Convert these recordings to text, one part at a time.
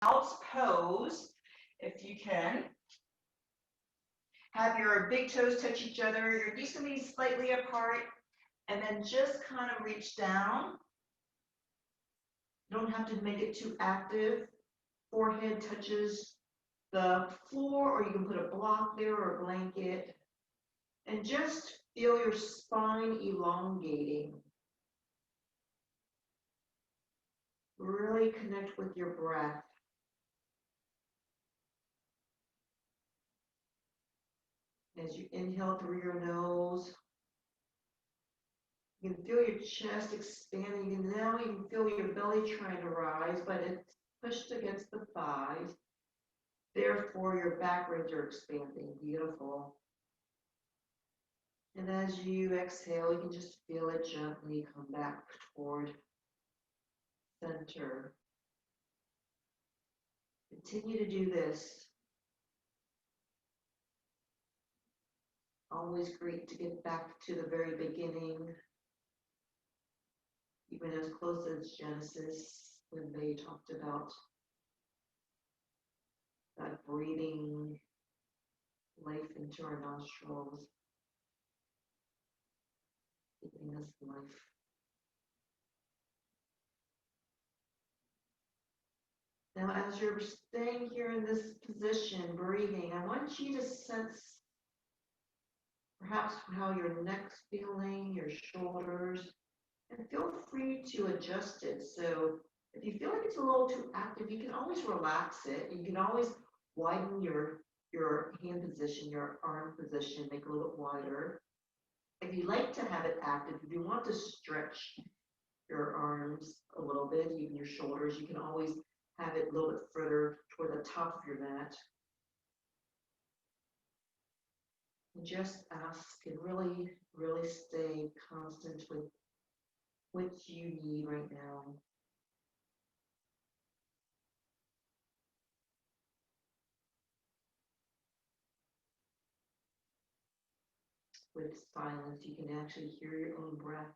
child's pose, if you can. Have your big toes touch each other. Your knees can be slightly apart. And then just kind of reach down. You don't have to make it too active. Forehead touches the floor, or you can put a block there or a blanket. And just feel your spine elongating. Really connect with your breath. As you inhale through your nose, you can feel your chest expanding, and now you can feel your belly trying to rise, but it's pushed against the thighs. Therefore, your back ribs are expanding. Beautiful. And as you exhale, you can just feel it gently come back toward center. Continue to do this. Always great to get back to the very beginning, even as close as Genesis, when they talked about that breathing life into our nostrils, giving us life. Now, as you're staying here in this position, breathing, I want you to sense perhaps how your neck's feeling, your shoulders, and feel free to adjust it. So if you feel like it's a little too active, you can always relax it. You can always widen your hand position, your arm position, make it a little bit wider. If you like to have it active, if you want to stretch your arms a little bit, even your shoulders, you can always have it a little bit further toward the top of your mat. And just ask and really, really stay constant with what you need right now. With silence, you can actually hear your own breath.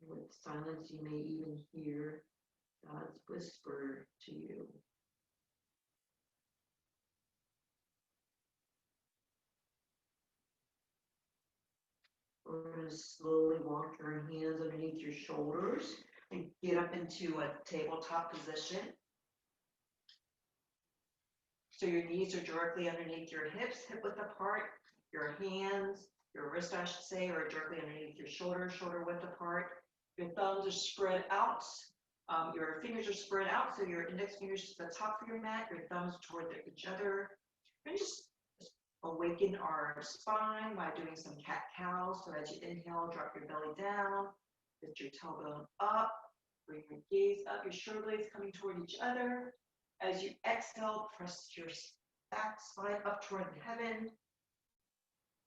With silence, you may even hear God's whisper to you. We're going to slowly walk your hands underneath your shoulders and get up into a tabletop position. So your knees are directly underneath your hips, hip width apart. Your hands, your wrist, I should say, are directly underneath your shoulders, shoulder width apart. Your thumbs are spread out. Your fingers are spread out, so your index fingers to the top of your mat, your thumbs toward each other. And just awaken our spine by doing some cat-cow. So as you inhale, drop your belly down, lift your tailbone up, bring your gaze up, your shoulder blades coming toward each other. As you exhale, press your back spine up toward heaven.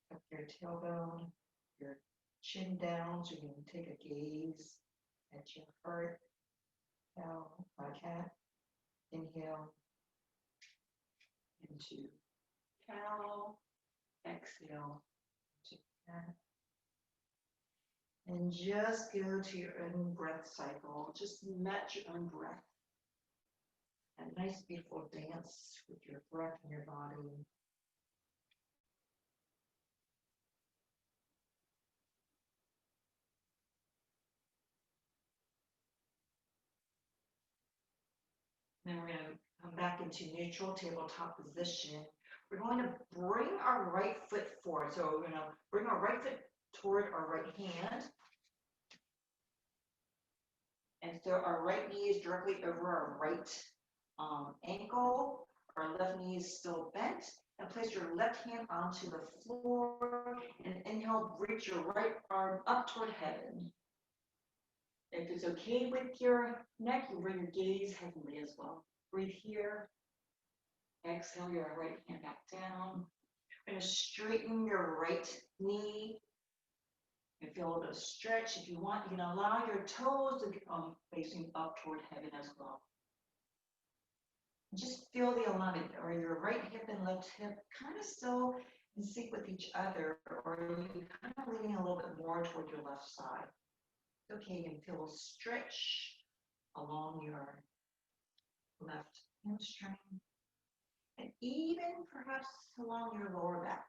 Tuck your tailbone, your chin down, so you can take a gaze at your heart. Cow, cat. Inhale into cow. Exhale to cat. And just go to your own breath cycle. Just match your own breath. A nice, beautiful dance with your breath in your body. Then we're going to come back into neutral tabletop position. We're going to bring our right foot forward. So we're going to bring our right foot toward our right hand. And so our right knee is directly over our right ankle. Our left knee is still bent. And place your left hand onto the floor. And inhale, reach your right arm up toward heaven. If it's okay with your neck, you bring your gaze heavenly as well. Breathe here. Exhale your right hand back down. We're going to straighten your right knee. You can feel a little bit of stretch. If you want, you can allow your toes to come facing up toward heaven as well. Just feel the alignment, or your right hip and left hip kind of still in sync with each other, or you kind of leaning a little bit more toward your left side. Okay, you can feel a stretch along your left hamstring, and even perhaps along your lower back.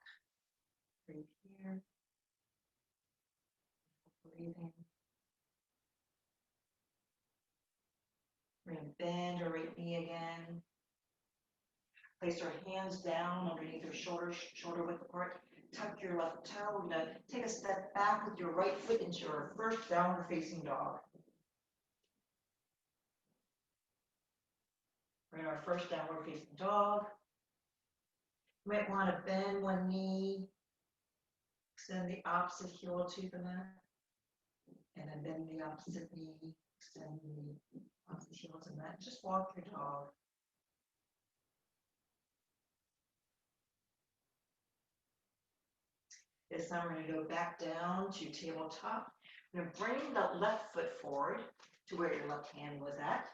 Breathe here, breathing. We're going to bend our right knee again. Place our hands down underneath our shoulder width apart. Tuck your left toe. We're going to take a step back with your right foot into your first downward facing dog. We're in our first downward facing dog. You might want to bend one knee, extend the opposite heel to the mat, and then bend the opposite knee, extend the opposite heel to the mat. Just walk your dog. This time we're going to go back down to tabletop. We're going to bring the left foot forward to where your left hand was at.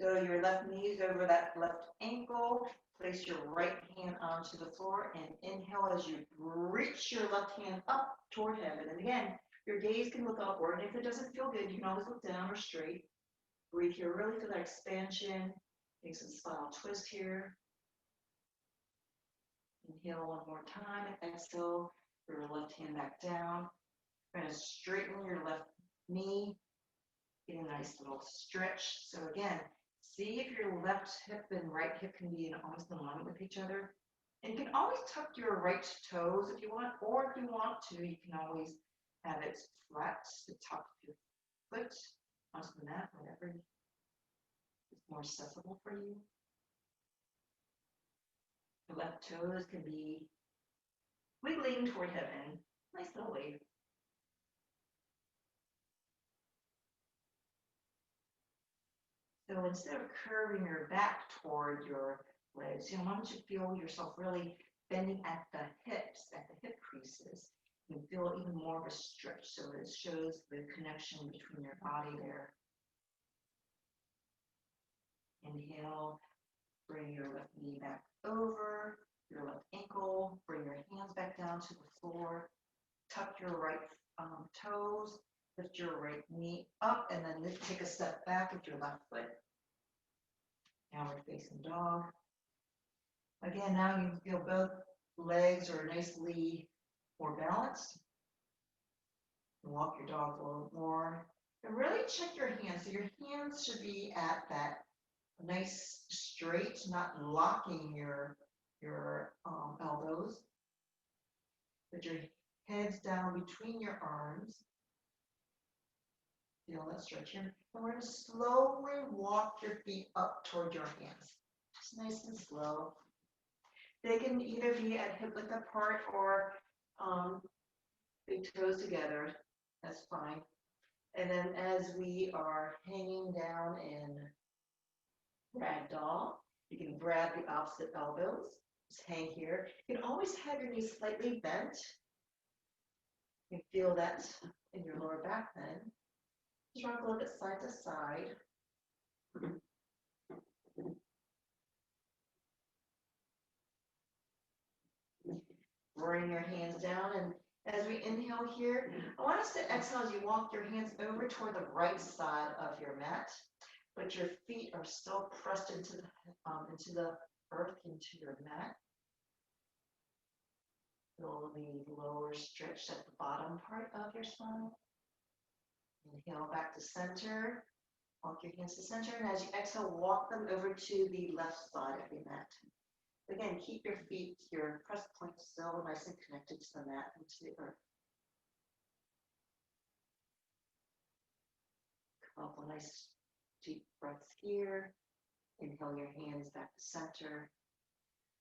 So your left knee is over that left ankle. Place your right hand onto the floor and inhale as you reach your left hand up toward heaven. And again, your gaze can look upward. And if it doesn't feel good, you can always look down or straight. Breathe here, really feel that expansion. Take some spinal twist here. Inhale one more time. Exhale, your left hand back down. We're going to straighten your left knee. Get a nice little stretch. So again, see if your left hip and right hip can be almost in alignment with each other. And you can always tuck your right toes if you want, or if you want to, you can always have it flat, the top of your foot onto the mat, whatever is more accessible for you. The left toes can be wiggling toward heaven. Nice little wave. So instead of curving your back toward your legs, you want to feel yourself really bending at the hips, at the hip creases. You can feel even more of a stretch, so it shows the connection between your body there. Inhale, bring your left knee back over your left ankle, bring your hands back down to the floor, tuck your right toes, lift your right knee up, and then take a step back with your left foot. Downward facing dog. Again, now you feel both legs are nicely more balanced. Walk your dog a little more. And really check your hands. So your hands should be at that nice straight, not locking your elbows. Put your heads down between your arms. Feel that stretch here. And we're going to slowly walk your feet up toward your hands. Just nice and slow. They can either be at hip width apart or big toes together. That's fine. And then as we are hanging down in ragdoll, you can grab the opposite elbows. Just hang here. You can always have your knees slightly bent. You can feel that in your lower back then. Just rock a little bit side to side. Bring your hands down, and as we inhale here, I want us to exhale as you walk your hands over toward the right side of your mat, but your feet are still pressed into the earth, into your mat. Feel the lower stretch at the bottom part of your spine. Inhale back to center. Walk your hands to center, and as you exhale, walk them over to the left side of your mat. Again, keep your feet, your press points still nice and connected to the mat and to the earth. Couple nice deep breaths here. Inhale your hands back to center.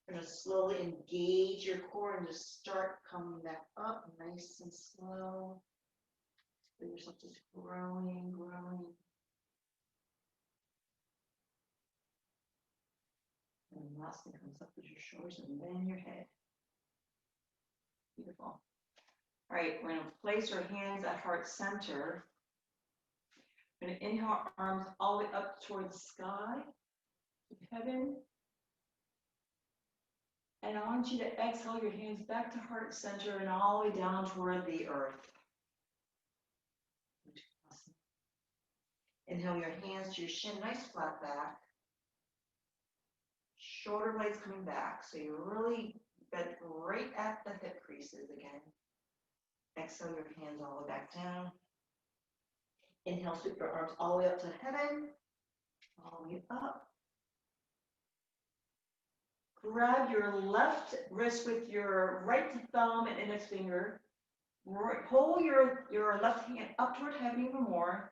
You're going to slowly engage your core and just start coming back up nice and slow. Feel yourself just growing. And last thing comes up with your shoulders and then your head. Beautiful. All right, we're going to place our hands at heart center. We're going to inhale arms all the way up toward the sky, heaven. And I want you to exhale your hands back to heart center and all the way down toward the earth. Inhale your hands to your shin, nice flat back. Shoulder blades coming back, so you're really bent right at the hip creases again. Exhale your hands all the way back down. Inhale, sweep your arms all the way up to heaven, all the way up. Grab your left wrist with your right thumb and index finger. Pull your left hand up toward heaven even more.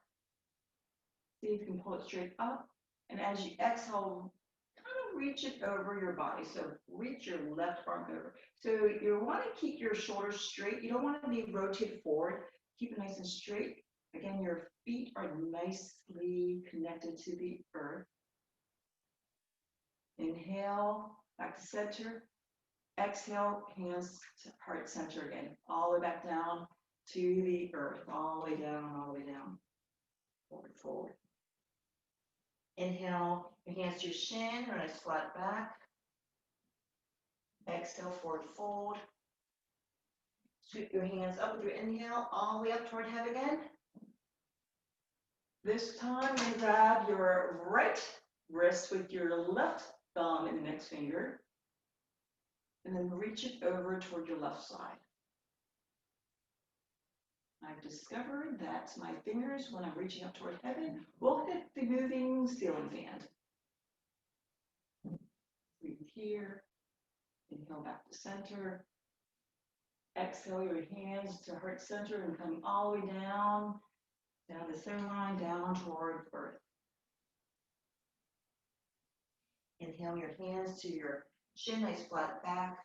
See if you can pull it straight up. And as you exhale, kind of reach it over your body. So reach your left arm over. So you want to keep your shoulders straight. You don't want to be rotated forward. Keep it nice and straight. Again, your feet are nicely connected to the earth. Inhale, back to center. Exhale, hands to heart center again. All the way back down to the earth. All the way down, all the way down. Forward, forward. Inhale, your hands to your shin, or nice flat back. Exhale, forward fold. Sweep your hands up with your inhale, all the way up toward heaven again. This time, you grab your right wrist with your left thumb and index finger, and then reach it over toward your left side. I've discovered that my fingers, when I'm reaching up toward heaven, will hit the moving ceiling fan. Breathe here. Inhale back to center. Exhale your hands to heart center and come all the way down the center line, down toward earth. Inhale your hands to your shin, nice flat back.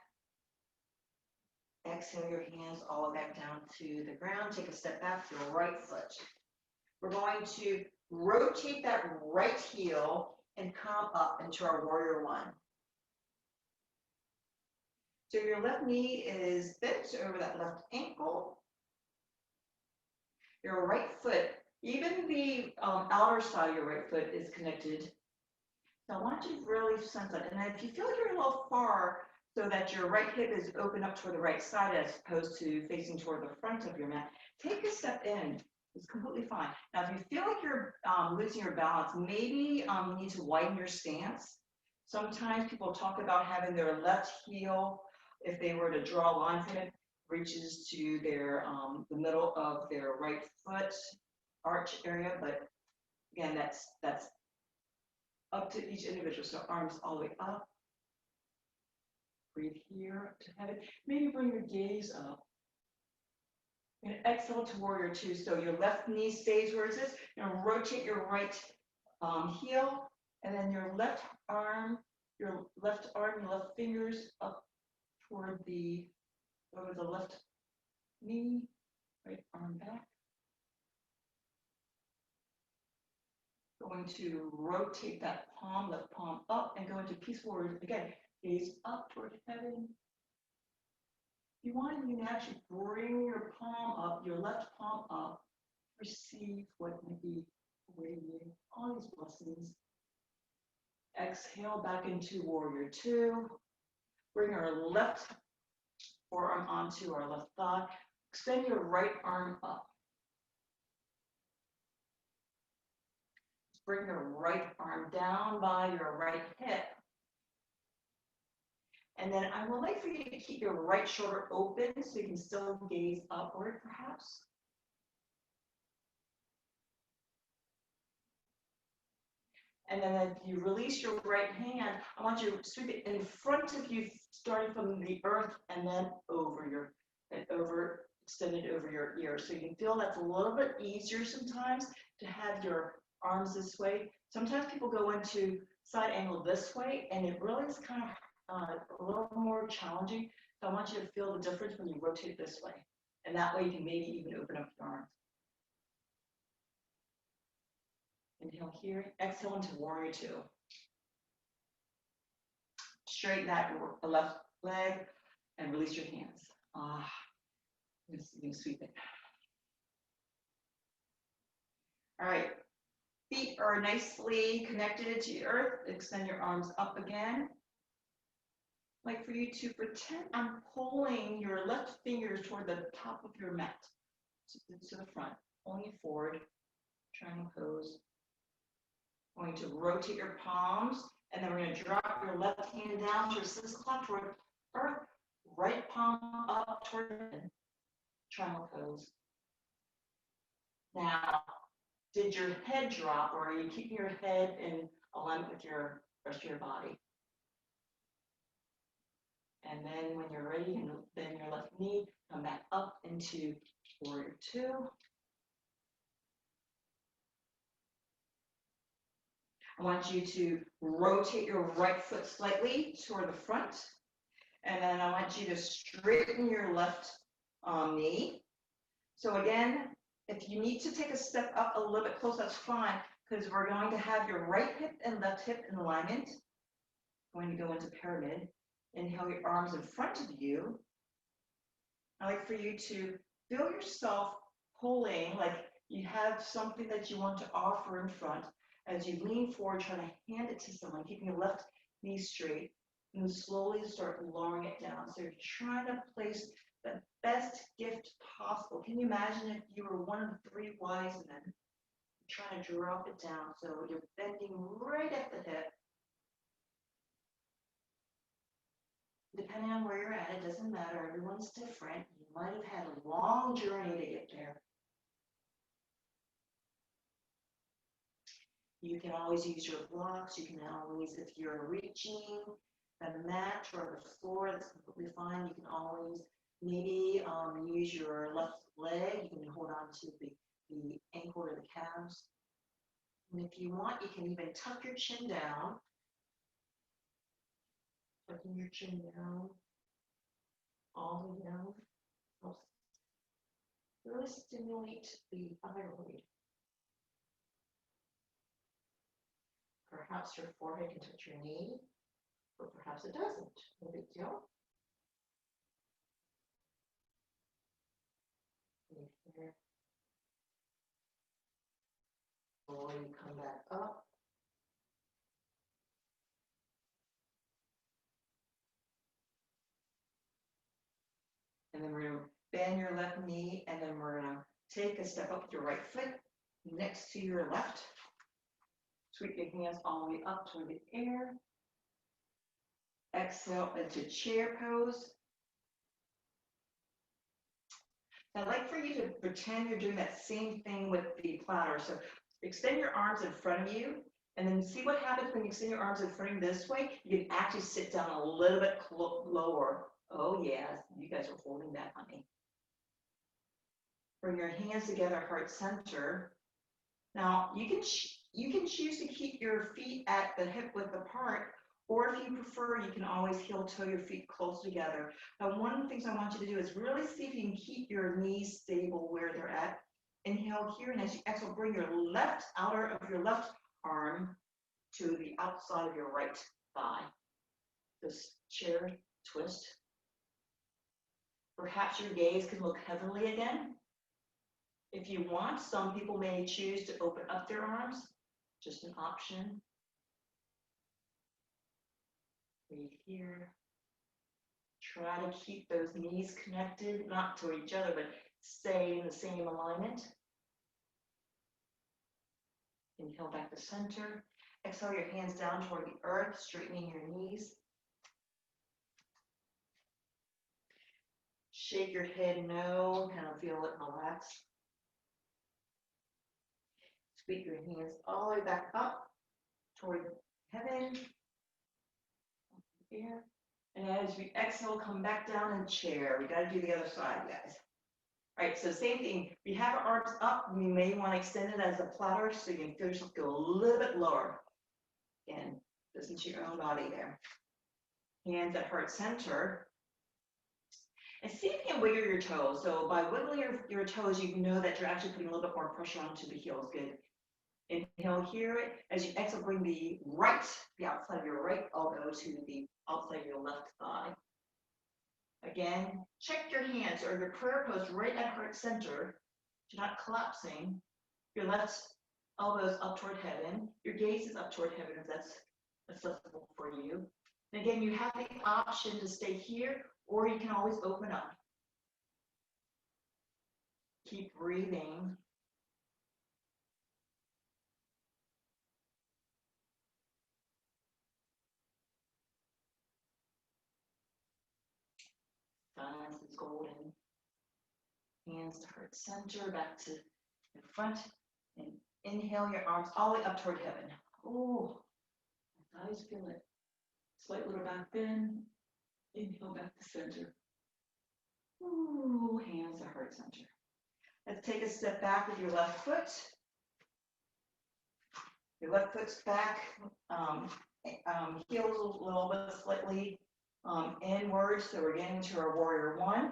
Exhale your hands all the way back down to the ground. Take a step back to your right foot. We're going to rotate that right heel and come up into our warrior one. So your left knee is bent over that left ankle. Your right foot, even the outer side of your right foot is connected. So I want you to really sense that. And if you feel like you're a little far, so that your right hip is open up toward the right side as opposed to facing toward the front of your mat, take a step in. It's completely fine. Now, if you feel like you're losing your balance, maybe you need to widen your stance. Sometimes people talk about having their left heel, if they were to draw a line from it, reaches to their the middle of their right foot arch area. But again, that's up to each individual. So arms all the way up. Breathe here to heaven. Maybe bring your gaze up. And exhale to warrior two. So your left knee stays where it is. You're going to rotate your right heel, and then your left left fingers up toward over the left knee, right arm back. Going to rotate that palm, left palm up, and go into peaceful warrior. Again, gaze up toward heaven. You want to actually bring your palm up, your left palm up, receive what might be awaiting you, all these blessings. Exhale back into warrior two. Bring our left forearm onto our left thigh. Extend your right arm up. Bring your right arm down by your right hip. And then I would like for you to keep your right shoulder open so you can still gaze upward, perhaps. And then if you release your right hand, I want you to sweep it in front of you, starting from the earth and then extended over your ear. So you can feel that's a little bit easier sometimes to have your arms this way. Sometimes people go into side angle this way, and it really is kind of a little more challenging. So I want you to feel the difference when you rotate this way. And that way you can maybe even open up your arms. Inhale here, exhale into warrior two. Straighten that left leg and release your hands. You can sweep it. All right, feet are nicely connected to the earth. Extend your arms up again. like for you to pretend I'm pulling your left fingers toward the top of your mat, to the front, pulling it forward, triangle pose. Going to rotate your palms, and then we're going to drop your left hand down to your 6 o'clock toward earth, right palm up toward heaven, triangle pose. Now, did your head drop, or are you keeping your head in alignment with your rest of your body? And then when you're ready, and bend your left knee, come back up into warrior 2. I want you to rotate your right foot slightly toward the front. And then I want you to straighten your left knee. So again, if you need to take a step up a little bit close, that's fine, because we're going to have your right hip and left hip in alignment. Going to go into pyramid. Inhale your arms in front of you. I'd like for you to feel yourself pulling, like you have something that you want to offer in front. As you lean forward, trying to hand it to someone, keeping your left knee straight, and slowly start lowering it down. So you're trying to place the best gift possible. Can you imagine if you were one of the 3 wise men, trying to drop it down? So you're bending right at the hip. Depending on where you're at, it doesn't matter. Everyone's different. You might have had a long journey to get there. You can always use your blocks. You can always, if you're reaching the mat or the floor, that's completely fine. You can always maybe use your left leg. You can hold on to the ankle or the calves. And if you want, you can even tuck your chin down. Tucking your chin down, all the way down, helps really stimulate the thyroid. Perhaps your forehead can touch your knee, or perhaps it doesn't. No big deal. Here. Slowly come back up. And then we're going to bend your left knee, and then we're going to take a step up with your right foot next to your left. Sweep your hands all the way up toward the air. Exhale into chair pose. I'd like for you to pretend you're doing that same thing with the platter. So extend your arms in front of you, and then see what happens when you extend your arms in front of you this way. You can actually sit down a little bit lower. Oh yes, you guys are holding that, honey. Bring your hands together, heart center. Now you can choose to keep your feet at the hip width apart, or if you prefer, you can always heel toe your feet close together. Now, one of the things I want you to do is really see if you can keep your knees stable where they're at. Inhale here, and as you exhale, bring your left outer of your left arm to the outside of your right thigh. This chair twist. Perhaps your gaze can look heavenly again. If you want, some people may choose to open up their arms, just an option. Breathe here. Try to keep those knees connected, not to each other, but stay in the same alignment. Inhale back to center. Exhale your hands down toward the earth, straightening your knees. Shake your head no, kind of feel it relax. Sweep your hands all the way back up toward heaven. Here. And as we exhale, come back down in chair. We got to do the other side, guys. All right, so same thing. We have our arms up. We may want to extend it as a platter so you can feel yourself go a little bit lower. Again, listen to your own body there. Hands at heart center. And see if you can wiggle your toes. So by wiggling your toes, you know that you're actually putting a little bit more pressure onto the heels. Good. Inhale here. As you exhale, bring the outside of your right elbow to the outside of your left thigh. Again, check your hands or your prayer pose right at heart center. You're not collapsing. Your left elbow is up toward heaven. Your gaze is up toward heaven if that's accessible for you. And again, you have the option to stay here, or you can always open up. Keep breathing. Silence is golden. Hands to heart center, back to the front. And inhale your arms all the way up toward heaven. Oh, I always feel it. Slight little back bend. Inhale back to center. Ooh, hands to heart center. Let's take a step back with your left foot. Your left foot's back, heels a little bit slightly inward. So we're getting to our warrior one.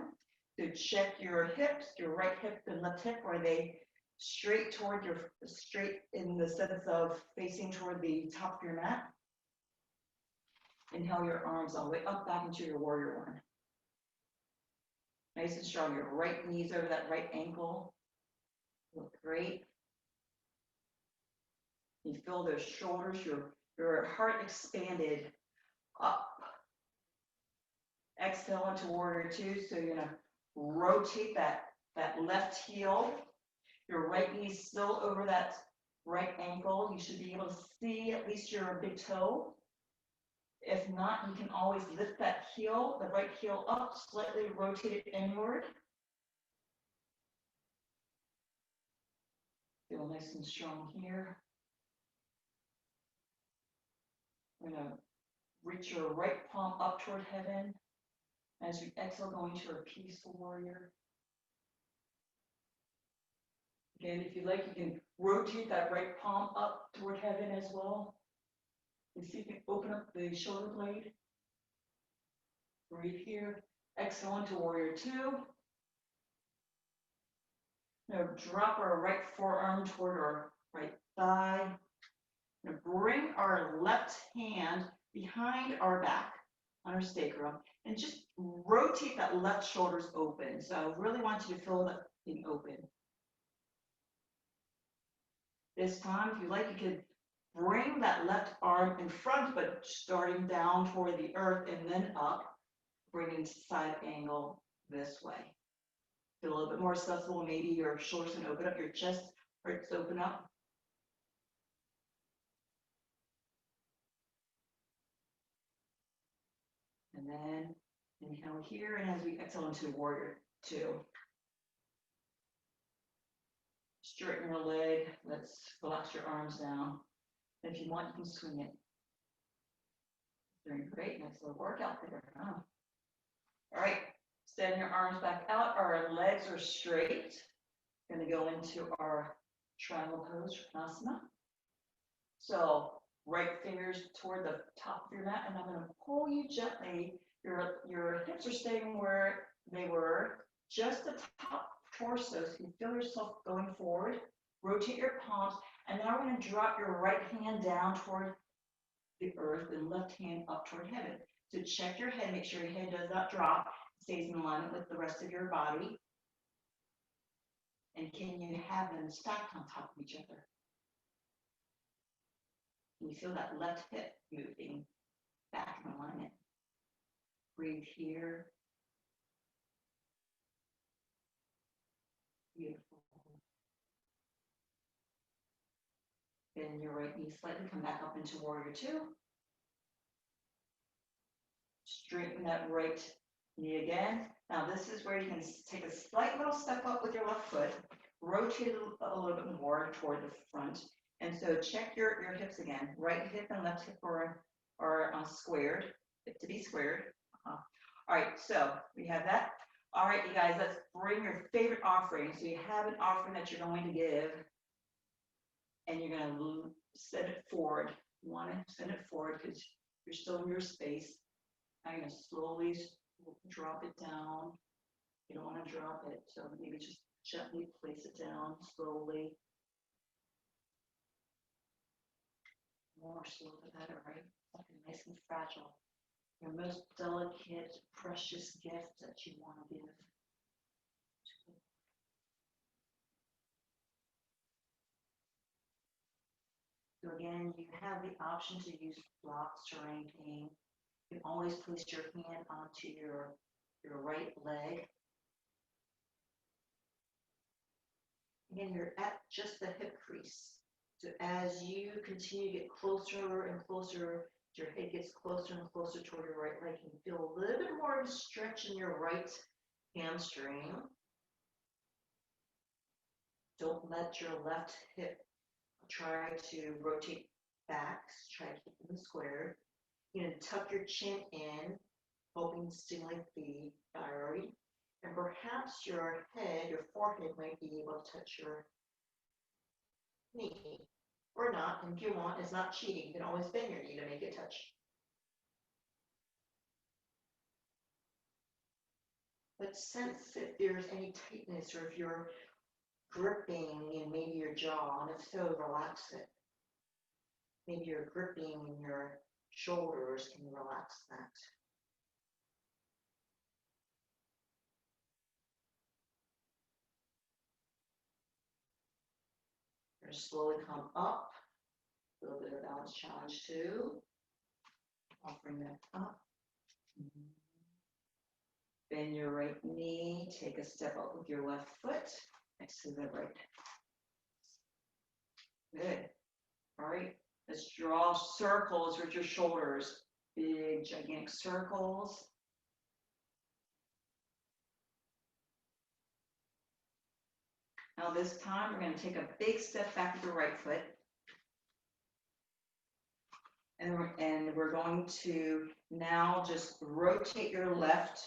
So check your hips, your right hip and left hip. Are they straight toward your, straight in the sense of facing toward the top of your mat? Inhale your arms all the way up back into your warrior one. Nice and strong. Your right knees over that right ankle. Look great. You feel those shoulders, your heart expanded up. Exhale into warrior two. So you're gonna rotate that left heel. Your right knee still over that right ankle. You should be able to see at least your big toe. If not, you can always lift that heel, the right heel up, slightly rotate it inward. Feel nice and strong here. We're gonna reach your right palm up toward heaven. As we exhale, going to our peaceful warrior. Again, if you like, you can rotate that right palm up toward heaven as well. And see if you can open up the shoulder blade. Breathe here. Exhale into warrior two. Now drop our right forearm toward our right thigh. Now bring our left hand behind our back on our sacrum and just rotate that left shoulders open. So I really want you to feel that thing open. This time, if you like, you could bring that left arm in front, but starting down toward the earth and then up, bringing side angle this way. Feel a little bit more accessible. Maybe your shoulders can open up, your chest hurts open up. And then inhale here, and as we exhale into warrior two. Straighten your leg. Let's relax your arms down. And if you want, you can swing it. Doing great. Nice little workout there. Huh? All right. Extend your arms back out. Our legs are straight. Going to go into our triangle pose, Trikonasana. So right fingers toward the top of your mat, and I'm going to pull you gently. Your hips are staying where they were. Just the top torso, so you feel yourself going forward. Rotate your palms, and now we're going to drop your right hand down toward the earth and left hand up toward heaven. So check your head, make sure your head does not drop, stays in alignment with the rest of your body. And can you have them stacked on top of each other? Can you feel that left hip moving back in alignment? Breathe here. Beautiful. Bend your right knee slightly, come back up into warrior two. Straighten that right knee again. Now this is where you can take a slight little step up with your left foot, rotate it a little bit more toward the front. And so check your hips again. Right hip and left hip are squared, hip to be squared. All right, so we have that. All right, you guys, let's bring your favorite offering. So you have an offering that you're going to give, and you're going to send it forward. You want to send it forward because you're still in your space. I'm going to slowly drop it down. You don't want to drop it, so maybe just gently place it down slowly. More slow the better, right? Something nice and fragile. Your most delicate, precious gift that you want to give. So again, you have the option to use blocks or anything. You can always place your hand onto your right leg. Again, you're at just the hip crease. So as you continue to get closer and closer, your head gets closer and closer toward your right leg, you can feel a little bit more of a stretch in your right hamstring. Don't let your left hip try to rotate back. Try to keep them squared. You know, tuck your chin in, hoping to stimulate the thyroid. And perhaps your head, your forehead might be able to touch your knee. Or not, and if you want, it's not cheating. You can always bend your knee to make it touch. But sense if there's any tightness or if you're gripping in maybe your jaw, and if so, relax it. Maybe you're gripping in your shoulders, can you relax that? You're going to slowly come up. A little bit of balance challenge too. I'll bring that up. Bend your right knee, take a step up with your left foot next to the right. Good. All right, let's draw circles with your shoulders. Big, gigantic circles. Now this time, we're going to take a big step back with your right foot. And we're going to now just rotate your left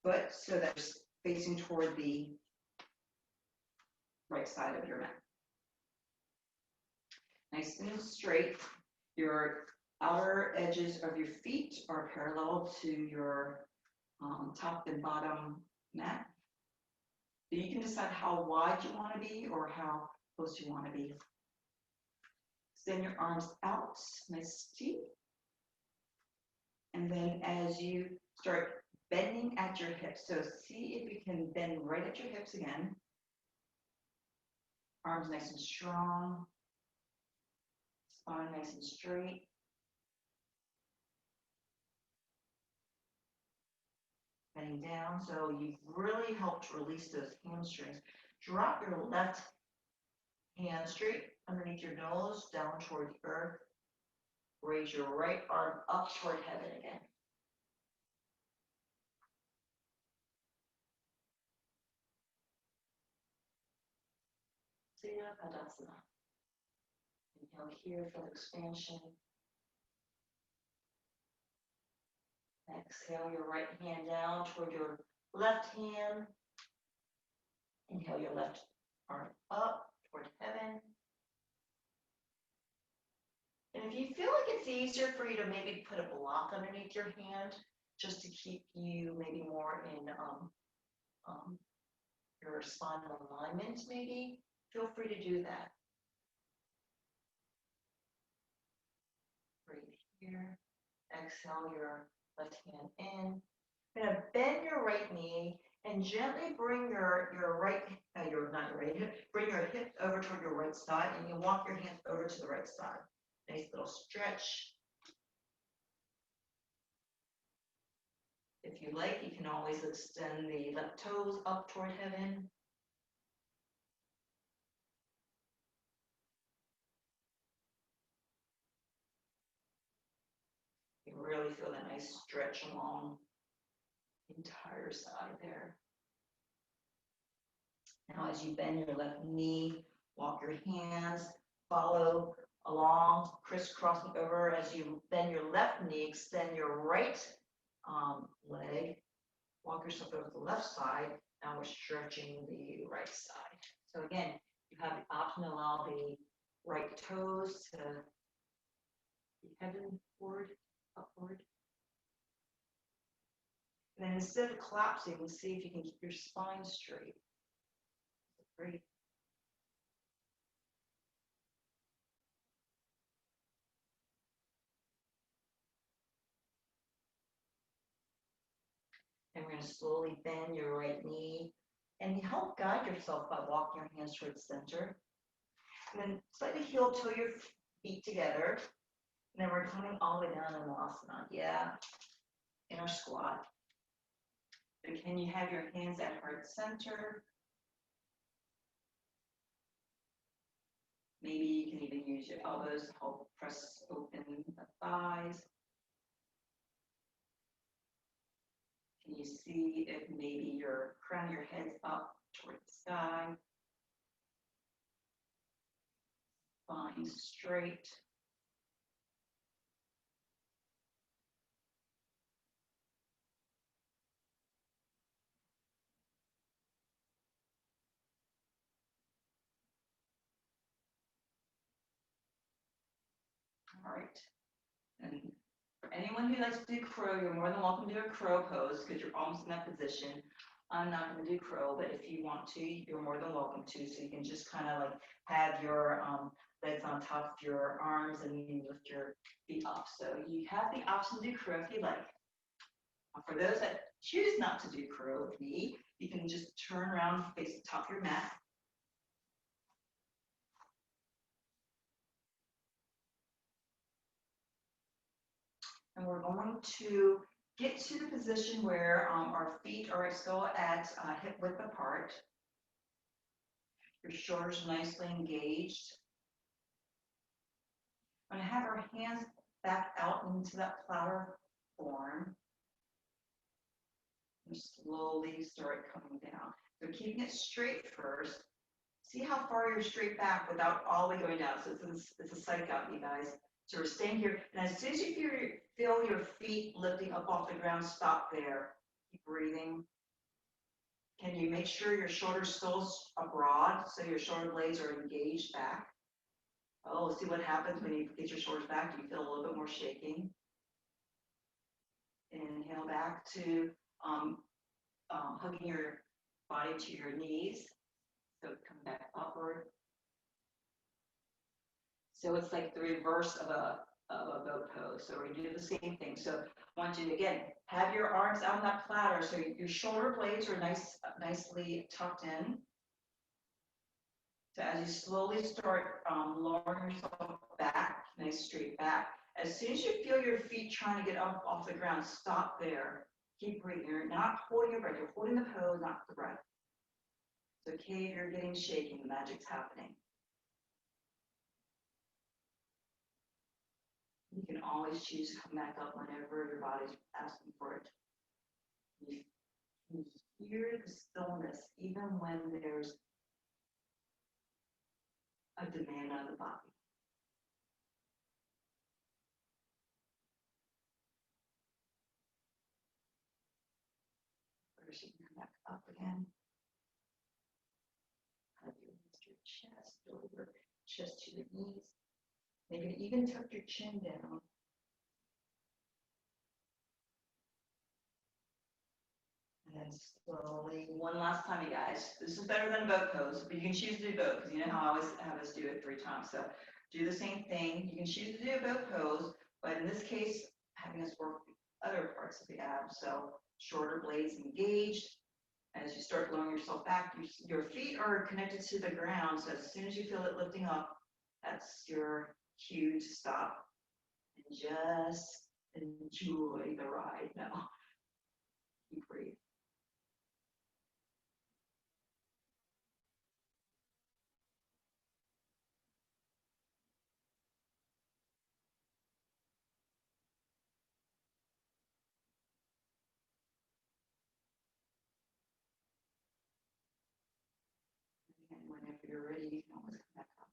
foot so that it's facing toward the right side of your mat. Nice and straight. Your outer edges of your feet are parallel to your top and bottom mat. You can decide how wide you want to be or how close you want to be. Extend your arms out, nice deep. And then as you start bending at your hips, so see if you can bend right at your hips again. Arms nice and strong. Spine nice and straight. Bending down, so you've really helped release those hamstrings. Drop your left hand straight underneath your nose, down toward the earth. Raise your right arm up toward heaven again. Padasana. Inhale here for expansion. Exhale your right hand down toward your left hand. Inhale your left arm up toward heaven. And if you feel like it's easier for you to maybe put a block underneath your hand, just to keep you maybe more in your spinal alignment, maybe, feel free to do that. Breathe here. Exhale your left hand in. You're going to bend your right knee and gently bring bring your hip over toward your right side, and you walk your hands over to the right side. Nice little stretch. If you like, you can always extend the left toes up toward heaven. You really feel that nice stretch along the entire side there. Now as you bend your left knee, walk your hands, follow along, crisscrossing over. As you bend your left knee, extend your right leg, walk yourself over to the left side. Now we're stretching the right side. So again, you have the option to allow the right toes to be heavenward, upward. And then instead of collapsing, see if you can keep your spine straight. Great. And we're going to slowly bend your right knee and help guide yourself by walking your hands towards the center. And then slightly heel toe your feet together. And then we're coming all the way down in asana. Yeah. In our squat. But can you have your hands at heart center? Maybe you can even use your elbows to help press open the thighs. Can you see if maybe your crown of your head's up toward the sky? Spine straight. All right. And for anyone who likes to do crow, you're more than welcome to do a crow pose because you're almost in that position. I'm not going to do crow, but if you want to, you're more than welcome to. So you can just kind of like have your legs on top of your arms and you lift your feet up. So you have the option to do crow if you like. For those that choose not to do crow with me, you can just turn around, face the top of your mat. And we're going to get to the position where our feet are still at hip width apart. Your shoulders nicely engaged. I'm going to have our hands back out into that platter form. And slowly start coming down. So keeping it straight first. See how far you're straight back without all the way going down. So it's a psych out, you guys. So we're staying here. And as soon as you feel your feet lifting up off the ground, stop there. Keep breathing. Can you make sure your shoulders still abroad so your shoulder blades are engaged back? Oh, see what happens when you get your shoulders back. You feel a little bit more shaking. Inhale back to hugging your body to your knees. So come back upward. So it's like the reverse of a boat pose. So we're going to do the same thing. So I want you to, again, have your arms out on that platter. So your shoulder blades are nicely tucked in. So as you slowly start lowering yourself back, nice straight back. As soon as you feel your feet trying to get up off the ground, stop there. Keep breathing. You're not holding your breath. You're holding the pose, not the breath. It's okay if you're getting shaking. The magic's happening. You can always choose to come back up whenever your body's asking for it. You hear the stillness even when there's a demand on the body. First, you can come back up again. Hug your chest over, chest to your knees. Maybe even tuck your chin down. And then slowly, one last time, you guys. This is better than a boat pose, but you can choose to do both because you know how I always have us do it 3 times. So do the same thing. You can choose to do a boat pose, but in this case, having us work the other parts of the abs. So shorter blades engaged. As you start lowering yourself back, your feet are connected to the ground. So as soon as you feel it lifting up, that's your cue to stop and just enjoy the ride now. Keep breathing. And whenever you're ready, you can always come back up.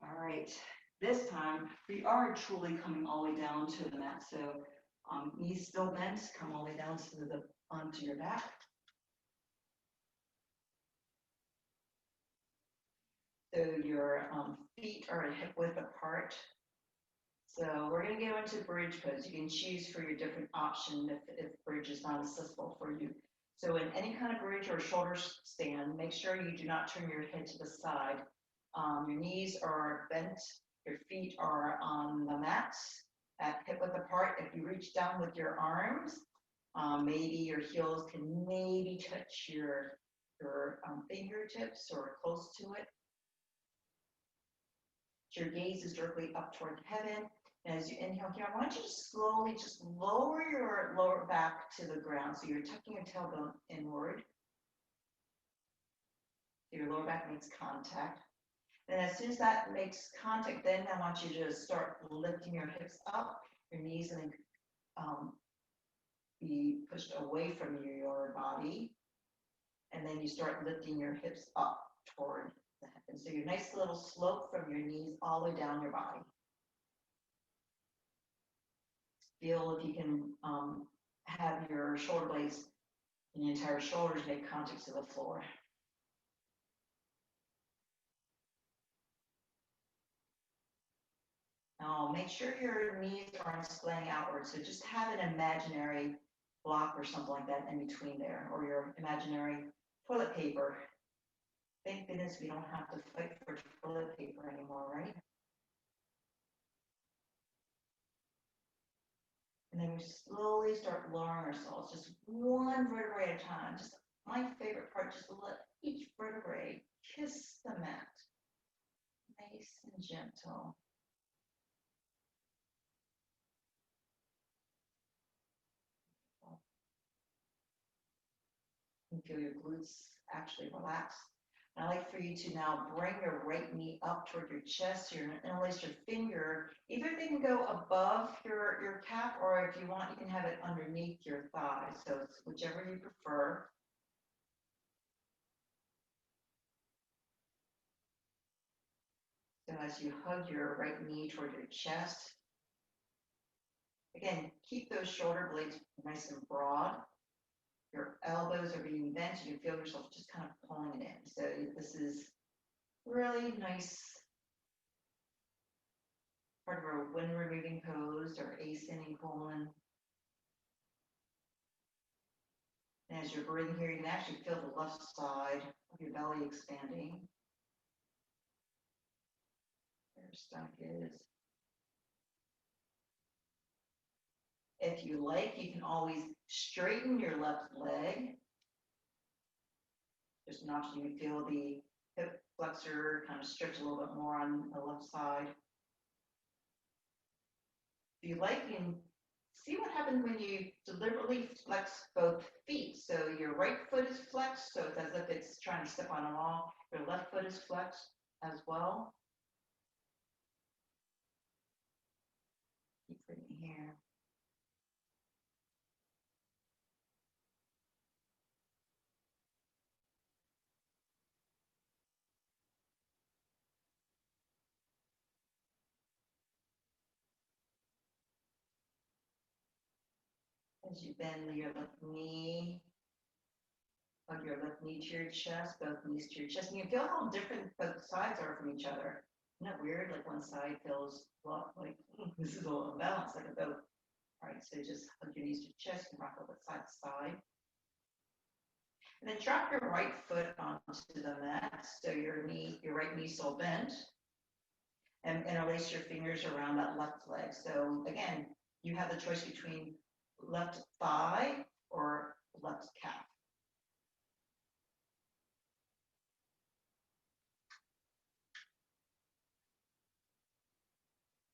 All right, this time we are truly coming all the way down to the mat. So knees still bent, come all the way down to onto your back. So your feet are hip width apart. So we're going to go into bridge pose. You can choose for your different option if bridge is not accessible for you. So in any kind of bridge or shoulder stand, make sure you do not turn your head to the side. Your knees are bent, your feet are on the mat at hip width apart. If you reach down with your arms, Maybe your heels can maybe touch your fingertips or close to it. Your gaze is directly up toward heaven. And as you inhale here, I want you to slowly just lower your lower back to the ground. So you're tucking your tailbone inward. Your lower back makes contact. And as soon as that makes contact, then I want you to start lifting your hips up. Your knees and be pushed away from your body. And then you start lifting your hips up toward the heaven. So your nice little slope from your knees all the way down your body. Feel if you can have your shoulder blades and your entire shoulders make contact to the floor. Now make sure your knees aren't splaying outwards. So just have an imaginary block or something like that in between there, or your imaginary toilet paper. Thank goodness we don't have to fight for toilet paper anymore, right? And then we slowly start lowering ourselves, just one vertebrae at a time. Just my favorite part, just let each vertebrae kiss the mat. Nice and gentle. You feel your glutes actually relax. And I like for you to now bring your right knee up toward your chest. You're going to interlace your finger. Either they can go above your calf, or if you want, you can have it underneath your thigh. So it's whichever you prefer. So as you hug your right knee toward your chest, again, keep those shoulder blades nice and broad. Your elbows are being bent. You can feel yourself just kind of pulling it in. So this is really nice part of our wind removing pose or ascending colon. And as you're breathing here, you can actually feel the left side of your belly expanding. Where your stomach is. If you like, you can always straighten your left leg. Just an option. You can feel the hip flexor kind of stretch a little bit more on the left side. If you like, you can see what happens when you deliberately flex both feet. So your right foot is flexed, so it's as if it's trying to step on a wall. Your left foot is flexed as well. Keep breathing here. As you bend your left knee, hug your left knee to your chest, both knees to your chest. And you feel how different both sides are from each other. Isn't that weird? Like one side feels like this is a little imbalanced, like a both. All right, so just hug your knees to your chest and rock over side to side. And then drop your right foot onto the mat. So your right knee still bent. And interlace your fingers around that left leg. So again, you have the choice between left thigh or left calf.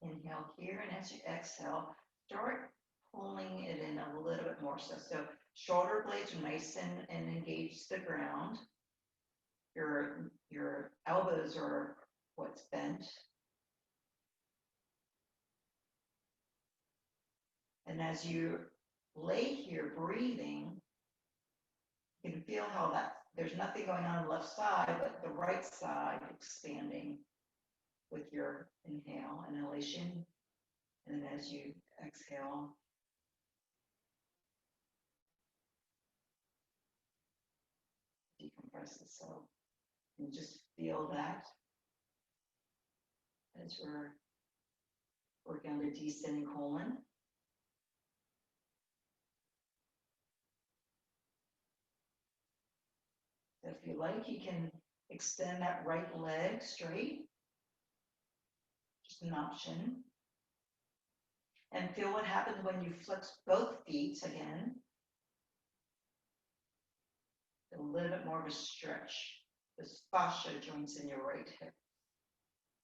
Inhale here, and as you exhale, start pulling it in a little bit more. So shoulder blades are nice and engaged to the ground. Your elbows are what's bent. And as you lay here breathing, you can feel how there's nothing going on the left side, but the right side expanding with your inhale, inhalation. And then as you exhale, decompress the soul. And just feel that as we're working on the descending colon. So if you like, you can extend that right leg straight. Just an option. And feel what happens when you flex both feet again. a little bit more of a stretch. There's fascia joints in your right hip.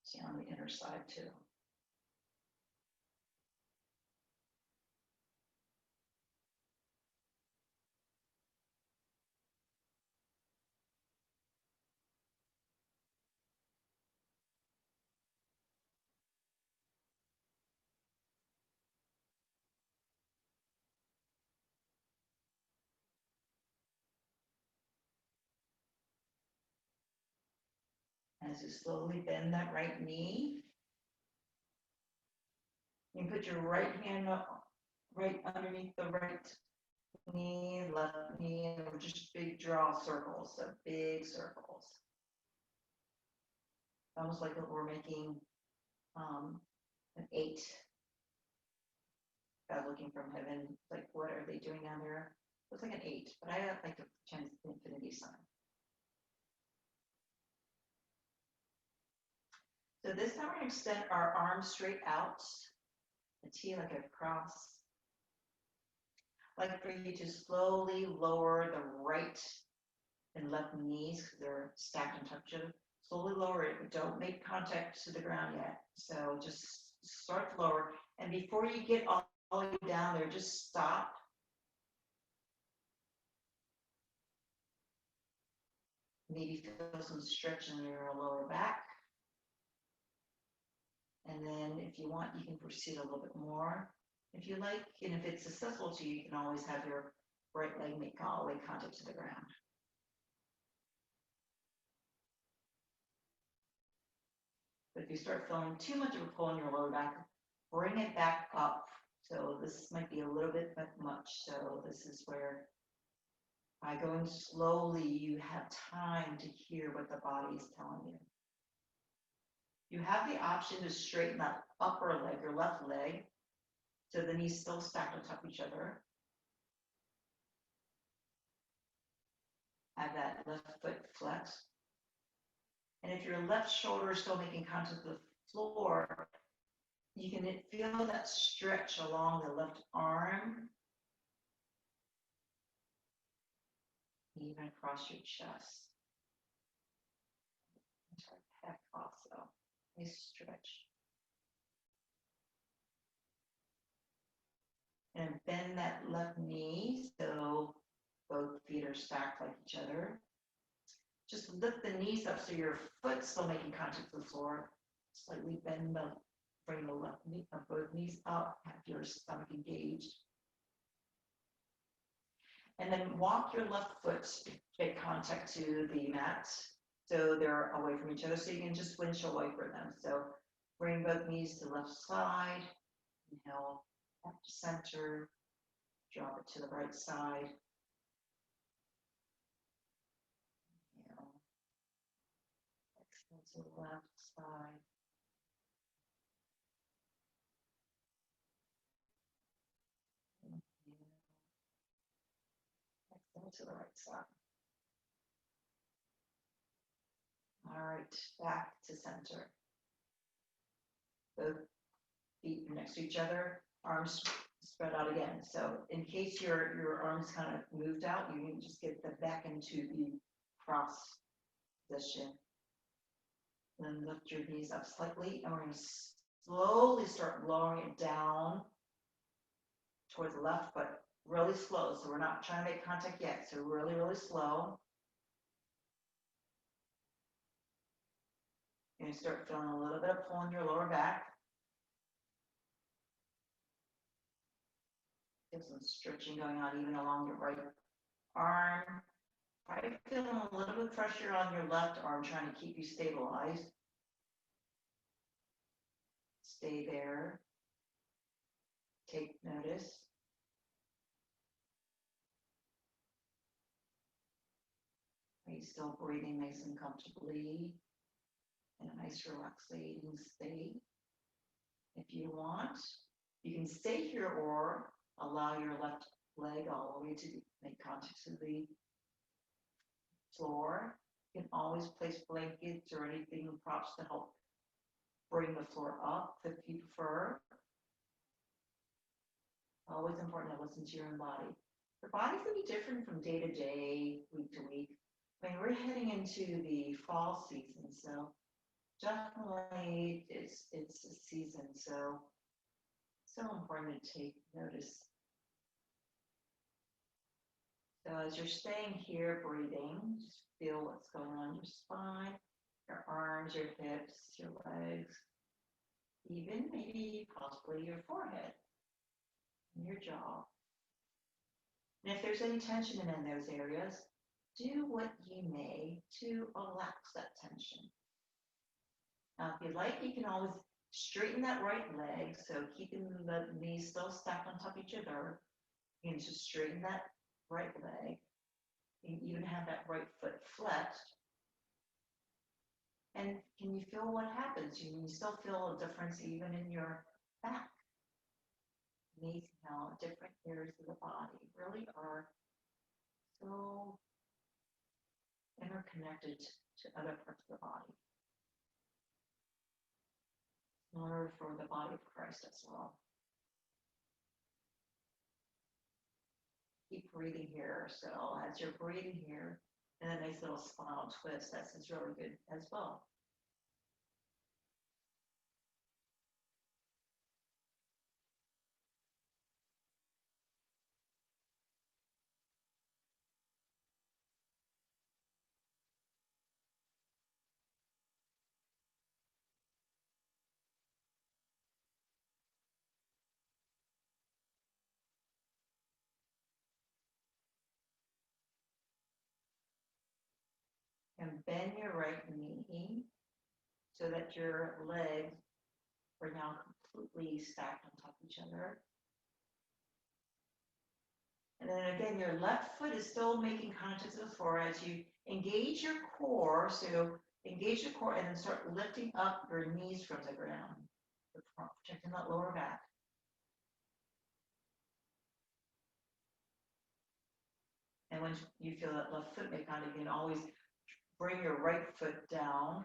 See on the inner side too. As you slowly bend that right knee, you put your right hand up, right underneath the right knee, left knee, and we're just big draw circles, so big circles. Almost like we're making an 8. God looking from heaven, like what are they doing down there? Looks like an 8, but I like to pretend it's an infinity sign. So this time we're going to extend our arms straight out, a T like a cross. I'd like for you to slowly lower the right and left knees because they're stacked on top of each other. Slowly lower it, but don't make contact to the ground yet. So just start lower. And before you get all the way down there, just stop. Maybe feel some stretch in your lower back. And then if you want, you can proceed a little bit more if you like. And if it's accessible to you, you can always have your right leg make all the way contact to the ground. But if you start feeling too much of a pull in your lower back, bring it back up. So this might be a little bit much. So this is where by going slowly, you have time to hear what the body is telling you. You have the option to straighten that upper leg, your left leg, so the knees still stacked on top of each other. Have that left foot flexed. And if your left shoulder is still making contact with the floor, you can feel that stretch along the left arm, even across your chest. Pec also, nice stretch. And bend that left knee so both feet are stacked like each other. Just lift the knees up so your foot's still making contact with the floor. Slightly bend the, bring the left knee, both knees up, have your stomach engaged. And then walk your left foot to get contact to the mat. So they're away from each other. So you can just windshield wiper them. So bring both knees to the left side. Inhale, up to center. Drop it to the right side. Exhale to the left side. Exhale to the right side. All right, back to center. Both feet are next to each other, arms spread out again. So in case your arms kind of moved out, you can just get them back into the cross position. Then lift your knees up slightly, and we're going to slowly start lowering it down towards the left, but really slow. So we're not trying to make contact yet. So really, really slow. You're going to start feeling a little bit of pull in your lower back. There's some stretching going on even along your right arm. Probably feeling a little bit of pressure on your left arm, trying to keep you stabilized. Stay there. Take notice. Are you still breathing nice and comfortably in a nice relaxing state? If you want, you can stay here or allow your left leg all the way to make contact to the floor. You can always place blankets or anything, props to help bring the floor up if you prefer. Always important to listen to your own body. The body's gonna be different from day to day, week to week. I mean, we're heading into the fall season, so definitely it's a season, so important to take notice. So as you're staying here breathing, just feel what's going on in your spine, your arms, your hips, your legs, even maybe possibly your forehead and your jaw. And if there's any tension in those areas, do what you may to relax that tension. Now, if you like, you can always straighten that right leg, so keeping the knees still stacked on top of each other. You can just straighten that right leg. You can even have that right foot flexed. And can you feel what happens? You still feel a difference even in your back. Amazing how different areas of the body really are so interconnected to other parts of the body. Similar for the body of Christ as well. Keep breathing here. So as you're breathing here, and a nice little spinal twist, that's really good as well. And bend your right knee so that your legs are now completely stacked on top of each other. And then again, your left foot is still making contact with the floor as you engage your core. So engage your core and then start lifting up your knees from the ground, protecting that lower back. And when you feel that left foot make contact, you can always bring your right foot down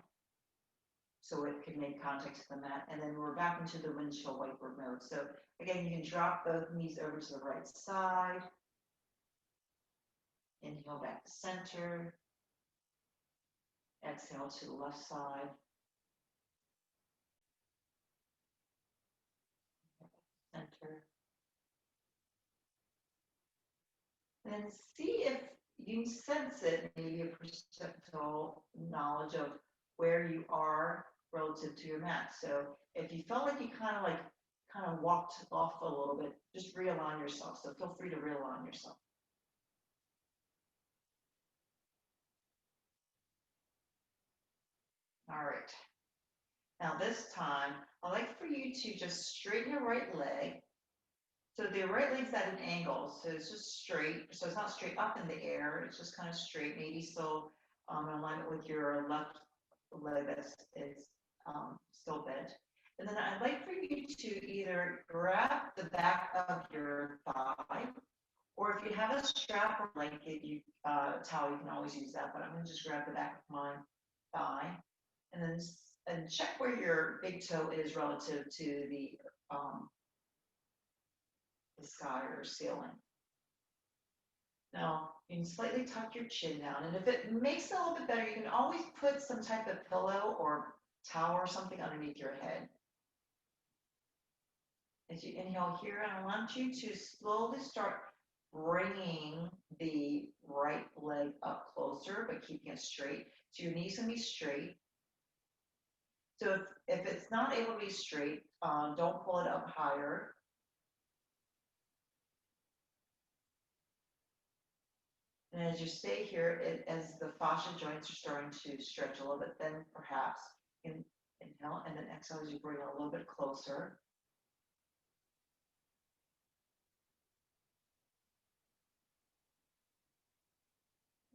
so it can make contact to the mat. And then we're back into the windshield wiper mode. So again, you can drop both knees over to the right side. Inhale back to center. Exhale to the left side. Center. And see if you can sense it, maybe a perceptual knowledge of where you are relative to your mat. So if you felt like you kind of walked off a little bit, just realign yourself. So feel free to realign yourself. All right. Now this time, I'd like for you to just straighten your right leg. So the right leg's at an angle, so it's just straight. So it's not straight up in the air, it's just kind of straight, maybe still in alignment with your left leg that's still bent. And then I'd like for you to either grab the back of your thigh, or if you have a strap or blanket, towel, you can always use that, but I'm gonna just grab the back of my thigh, and then check where your big toe is relative to the sky or ceiling. Now, you can slightly tuck your chin down, and if it makes it a little bit better, you can always put some type of pillow or towel or something underneath your head. As you inhale here, I want you to slowly start bringing the right leg up closer, but keeping it straight. So your knees can be straight. So if it's not able to be straight, don't pull it up higher. And as you stay here, as the fascia joints are starting to stretch a little bit, then perhaps inhale and then exhale as you bring it a little bit closer.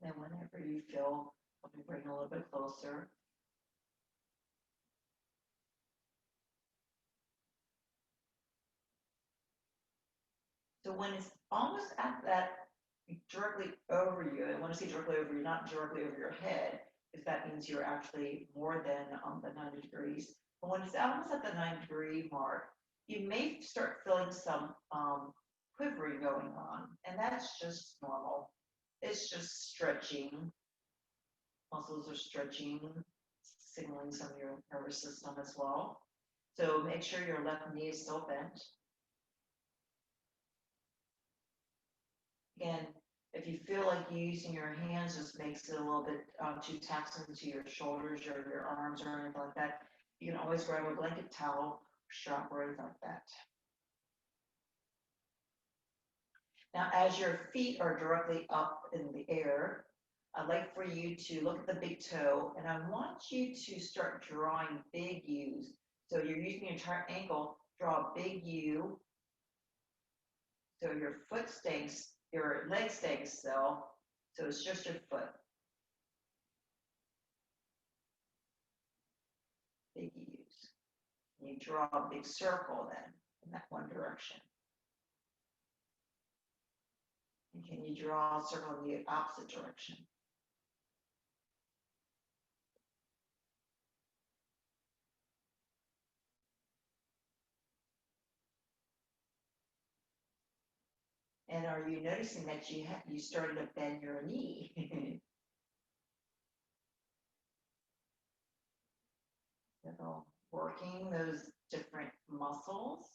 And whenever you feel, let me bring it a little bit closer. So when it's almost at that directly over you, I want to say directly over you, not directly over your head, because that means you're actually more than the 90 degrees. But when it's almost at the 90-degree mark, you may start feeling some quivering going on, and that's just normal. It's just stretching. Muscles are stretching, signaling some of your nervous system as well. So make sure your left knee is still bent. Again, if you feel like using your hands just makes it a little bit too taxing to your shoulders or your arms or anything like that, you can always grab a blanket towel, strap or anything like that. Now, as your feet are directly up in the air, I'd like for you to look at the big toe, and I want you to start drawing big U's. So you're using your entire ankle, draw a big U. So your foot stays, your leg stays still. So it's just your foot. Big U's. You draw a big circle then in that one direction. And can you draw a circle in the opposite direction? And are you noticing that you started to bend your knee? So working those different muscles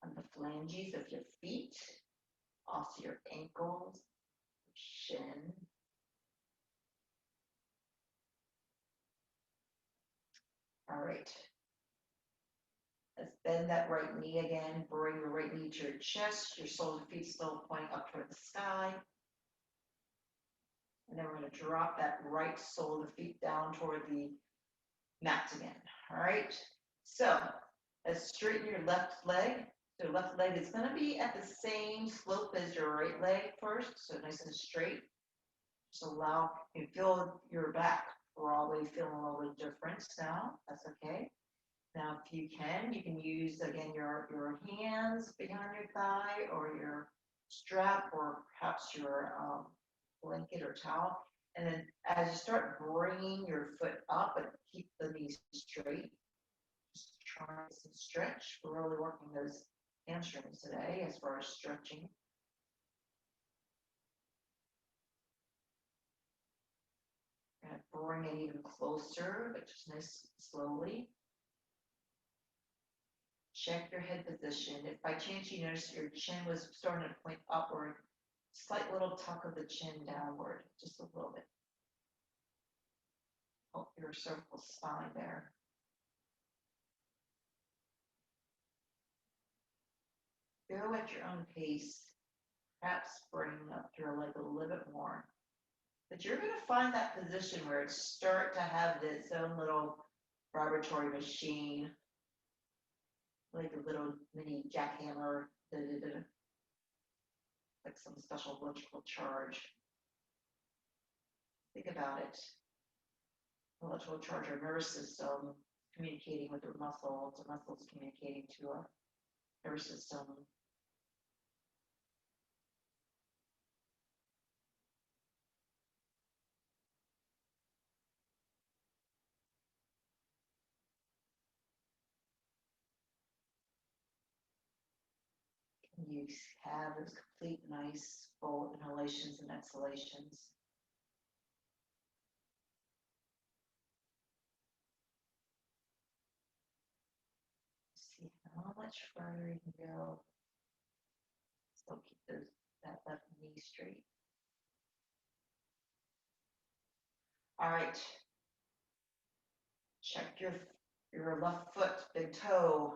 on the phalanges of your feet, also your ankles, shin. All right. Let's bend that right knee again. Bring your right knee to your chest. Your soles of feet still pointing up toward the sky. And then we're going to drop that right sole of the feet down toward the mat again. All right. So let's straighten your left leg. So left leg is going to be at the same slope as your right leg first. So nice and straight. Just allow, you feel your back probably feeling a little bit different now. That's okay. Now, if you can use, again, your hands behind your thigh or your strap or perhaps your blanket or towel. And then as you start bringing your foot up, but keep the knees straight, just try some stretch. We're really working those hamstrings today as far as stretching. And bring it even closer, but just nice, slowly. Check your head position. If by chance you notice your chin was starting to point upward, slight little tuck of the chin downward, just a little bit. Help your cervical spine there. Go at your own pace, perhaps bringing up your leg a little bit more. But you're going to find that position where it start to have its own little vibratory machine, like a little mini jackhammer, like some special electrical charge. Think about it. Electrical charge, our nervous system communicating with the muscles communicating to our nervous system. You have those complete nice full inhalations and exhalations. See how much further you can go. Still keep that left knee straight. All right. Check your left foot, big toe,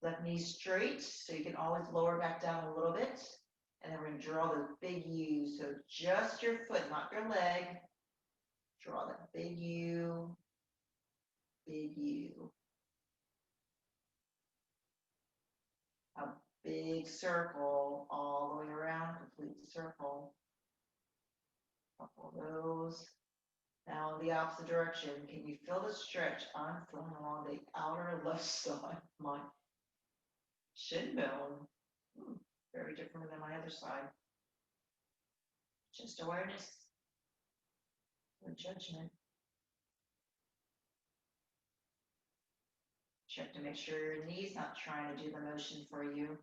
left knee straight, so you can always lower back down a little bit. And then we're going to draw those big U's. So just your foot, not your leg. Draw that big U, big U. A big circle all the way around, complete circle. Couple of those. Now the opposite direction. Can you feel the stretch? I'm feeling along the outer left side. My shin bone. Very different than my other side. Just awareness. No judgment. Check to make sure your knee's not trying to do the motion for you.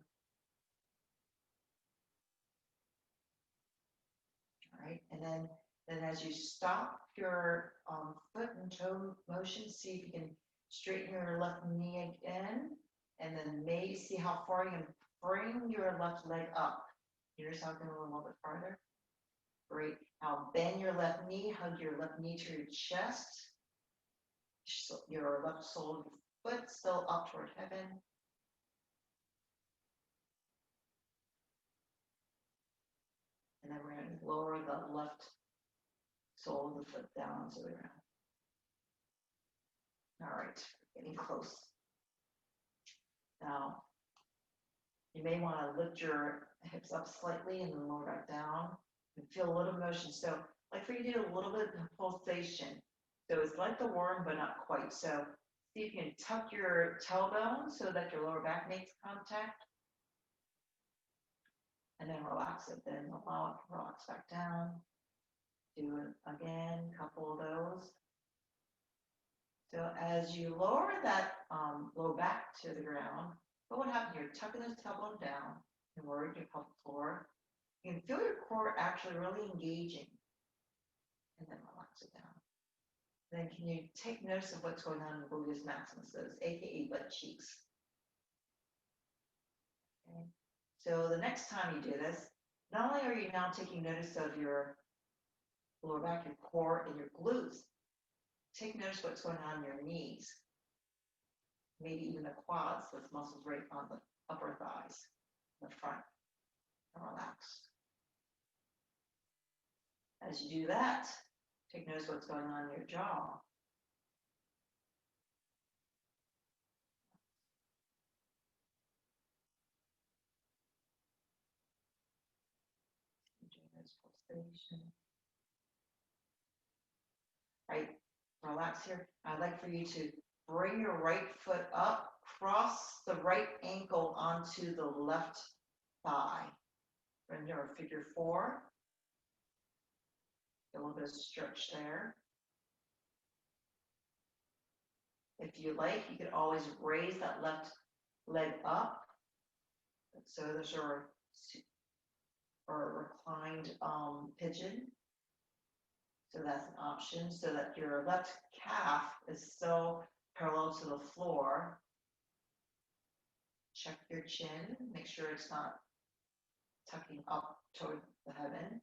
right? And then as you stop your foot and toe motion, see if you can straighten your left knee again, and then maybe see how far you can bring your left leg up. Here's how I'm going a little bit farther. Great. Now bend your left knee, hug your left knee to your chest. Your left sole of your foot still up toward heaven. And then we're going to lower the left sole of the foot down to the ground. All right, getting close. Now, you may want to lift your hips up slightly and then lower back down and feel a little motion. So, like for you to do a little bit of pulsation. So it's like the worm, but not quite. So see if you can tuck your tailbone so that your lower back makes contact. And then relax it. Then allow it to relax back down. Do it again, a couple of those. So as you lower that low back to the ground, what would happen? You're tucking the tailbone down and lowering your pelvic floor. You can feel your core actually really engaging. And then relax it down. Then can you take notice of what's going on in the gluteus maximus, those aka butt cheeks. Okay. So the next time you do this, not only are you now taking notice of your lower back, your core, and your glutes, take notice what's going on in your knees, maybe even the quads, those muscles right on the upper thighs, the front, and relax. As you do that, take notice what's going on in your jaw. Right, relax here. I'd like for you to bring your right foot up, cross the right ankle onto the left thigh. Bring your figure 4. A little bit of stretch there. If you like, you could always raise that left leg up. So there's our reclined pigeon. So that's an option, so that your left calf is still parallel to the floor. Check your chin, make sure it's not tucking up toward the heaven.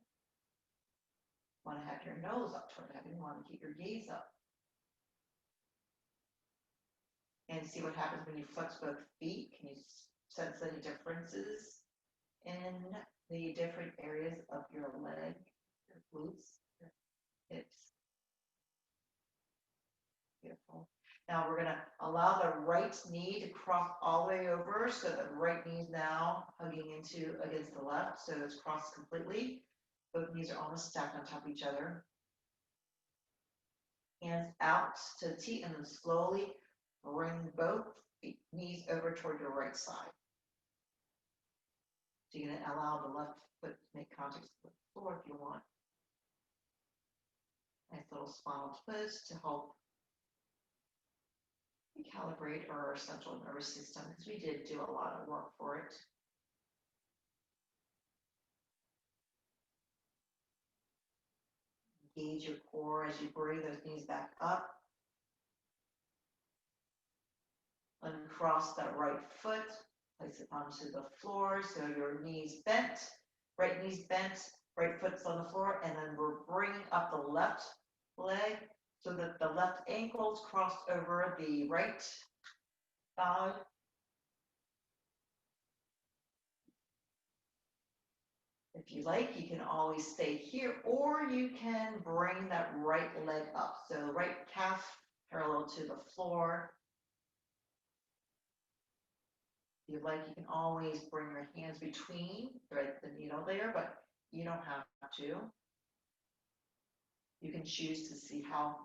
Want to have your nose up toward heaven, you want to keep your gaze up. And see what happens when you flex both feet. Can you sense any differences in the different areas of your leg, your glutes, your hips? Beautiful. Now we're going to allow the right knee to cross all the way over, so the right knee is now hugging into against the left, so it's crossed completely. Both knees are almost stacked on top of each other. Hands out to the T, and then slowly bring both knees over toward your right side. So you're going to allow the left foot to make contact with the floor if you want. Nice little spinal twist to help recalibrate our central nervous system, because we did do a lot of work for it. Engage your core as you bring those knees back up. Uncross that right foot, place it onto the floor so your knees bent, right foot's on the floor, and then we're bringing up the left leg so that the left ankle's crossed over the right thigh. If you like, you can always stay here, or you can bring that right leg up. So right calf parallel to the floor. If you like, you can always bring your hands between, thread the needle there, but you don't have to. You can choose to see how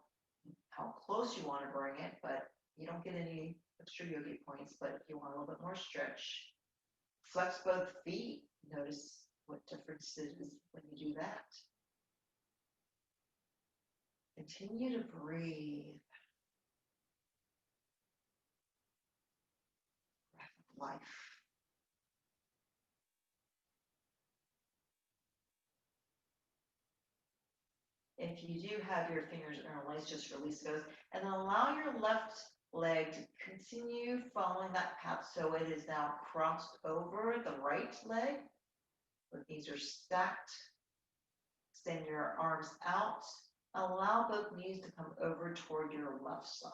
close you want to bring it, but you don't get any extra yogi points. But if you want a little bit more stretch, flex both feet. Notice what difference it is when you do that. Continue to breathe. Breath of life. if you do have your fingers interlaced, just release those. And then allow your left leg to continue following that path so it is now crossed over the right leg. The knees are stacked. Extend your arms out. Allow both knees to come over toward your left side.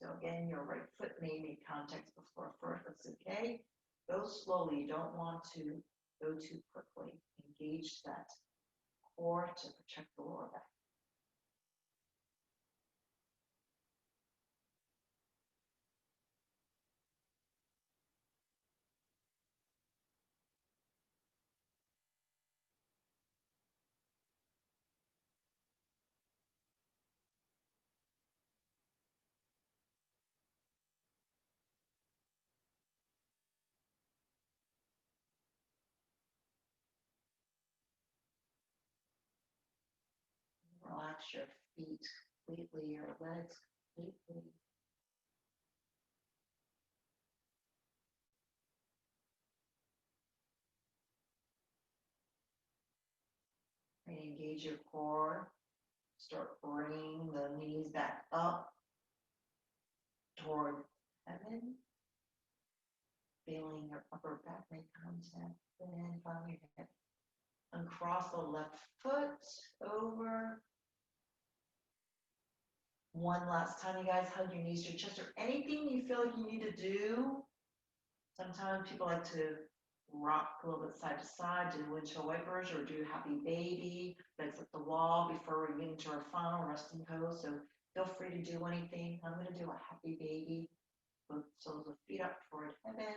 So again, your right foot may make contact with the floor first. That's okay. Go slowly. You don't want to go too quickly. Engage that core to protect the lower back. Relax your feet completely, your legs completely. Engage your core. Start bringing the knees back up toward heaven. Feeling your upper back make contact. Then finally your head. Uncross the left foot over. One last time, you guys, hug your knees to your chest or anything you feel like you need to do. Sometimes people like to rock a little bit side to side, do windshield wipers, or do happy baby, legs up the wall before we get into our final resting pose. So feel free to do anything. I'm going to do a happy baby. Both soles of feet up toward heaven.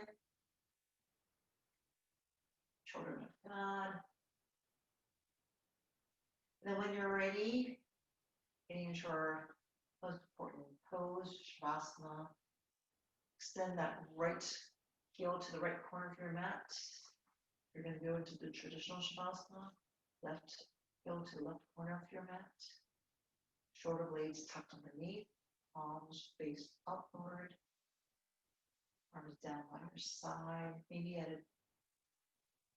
Children of God. And then when you're ready, getting into our most important pose, Shavasana. Extend that right heel to the right corner of your mat. You're going to go into the traditional Shavasana. Left heel to the left corner of your mat. Shoulder blades tucked underneath. Palms face upward. Arms down by your side. Maybe at a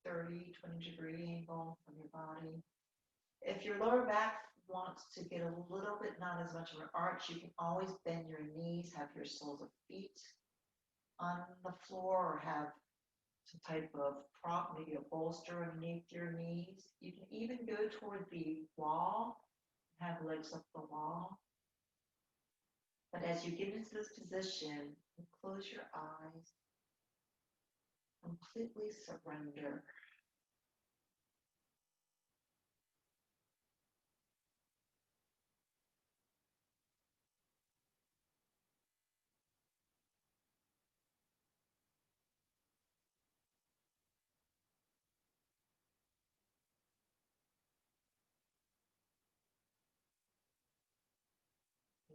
20 degree angle from your body. If your lower back wants to get a little bit, not as much of an arch, you can always bend your knees, have your soles of feet on the floor, or have some type of prop, maybe a bolster underneath your knees. You can even go toward the wall, have legs up the wall. But as you get into this position, close your eyes, completely surrender.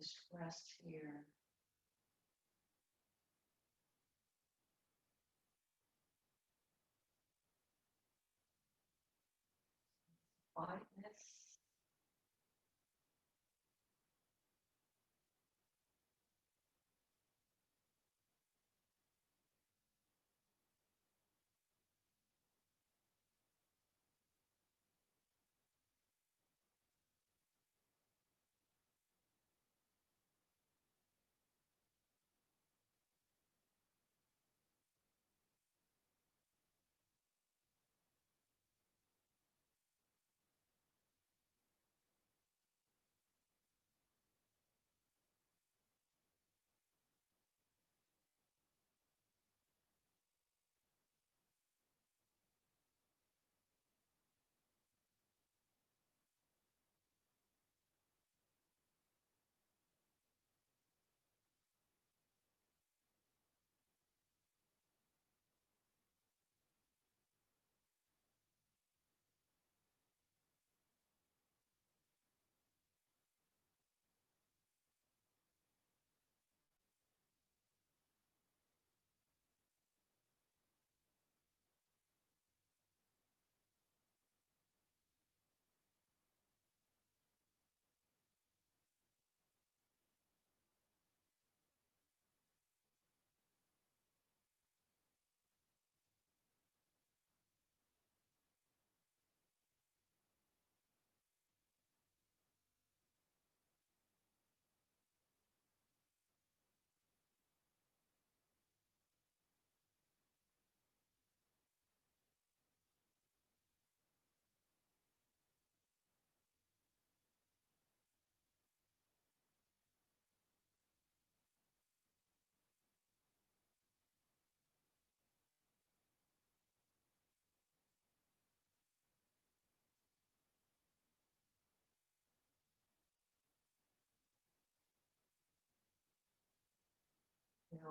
Just rest here. Quietness.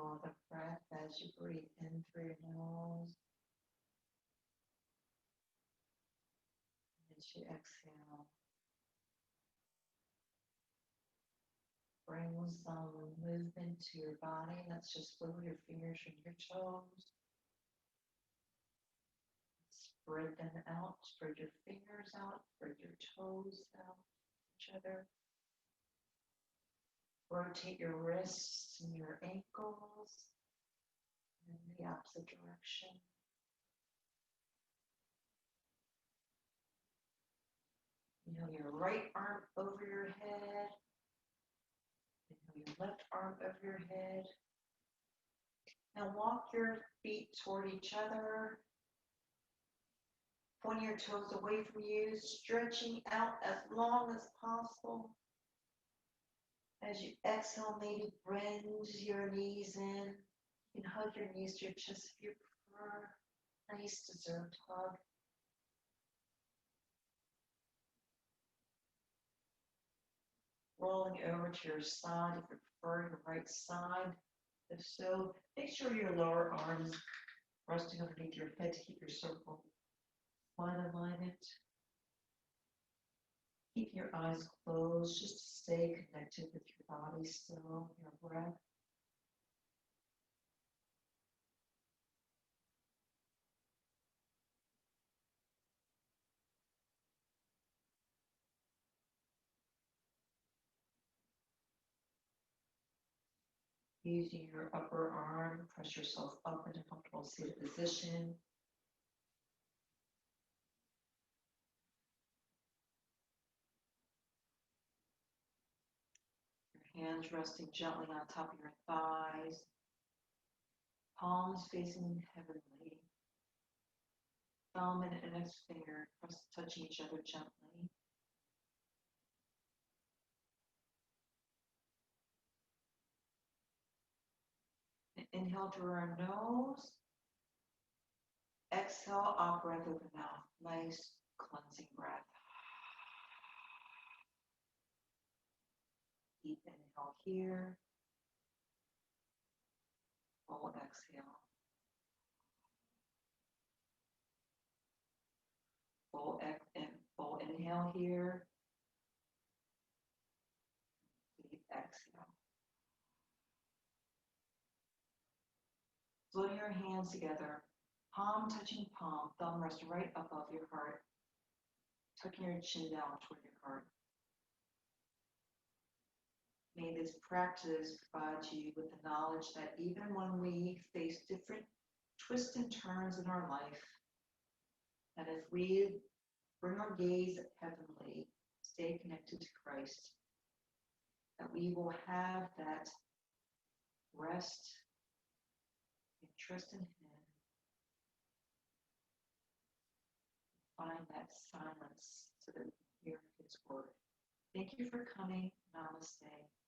Feel the breath as you breathe in through your nose. As you exhale, bring some movement to your body. Let's just wiggle your fingers from your toes. Spread them out. Spread your fingers out. Spread your toes out each other. Rotate your wrists and your ankles in the opposite direction. Inhale your right arm over your head. Inhale your left arm over your head. Now walk your feet toward each other. Point your toes away from you, stretching out as long as possible. As you exhale, maybe bend your knees in. You can hug your knees to your chest if you prefer. Nice deserved hug. Rolling over to your side if you prefer, your right side. If so, make sure your lower arms resting underneath your head to keep your circle spine alignment. Keep your eyes closed just to stay connected with your body still, your breath. Using your upper arm, press yourself up into a comfortable seated position. Your hands resting gently on top of your thighs. Palms facing heavenly. Thumb and index finger touching each other gently. Inhale through our nose. Exhale, out breath through the mouth. Nice cleansing breath. Deep inhale here. Full exhale. Full inhale here. Deep exhale. Floating your hands together, palm touching palm, thumb resting right above your heart, tucking your chin down toward your heart. May this practice provide you with the knowledge that even when we face different twists and turns in our life, that if we bring our gaze heavenly, stay connected to Christ, that we will have that rest and trust in Him, find that silence so that we hear His word. Thank you for coming. Namaste.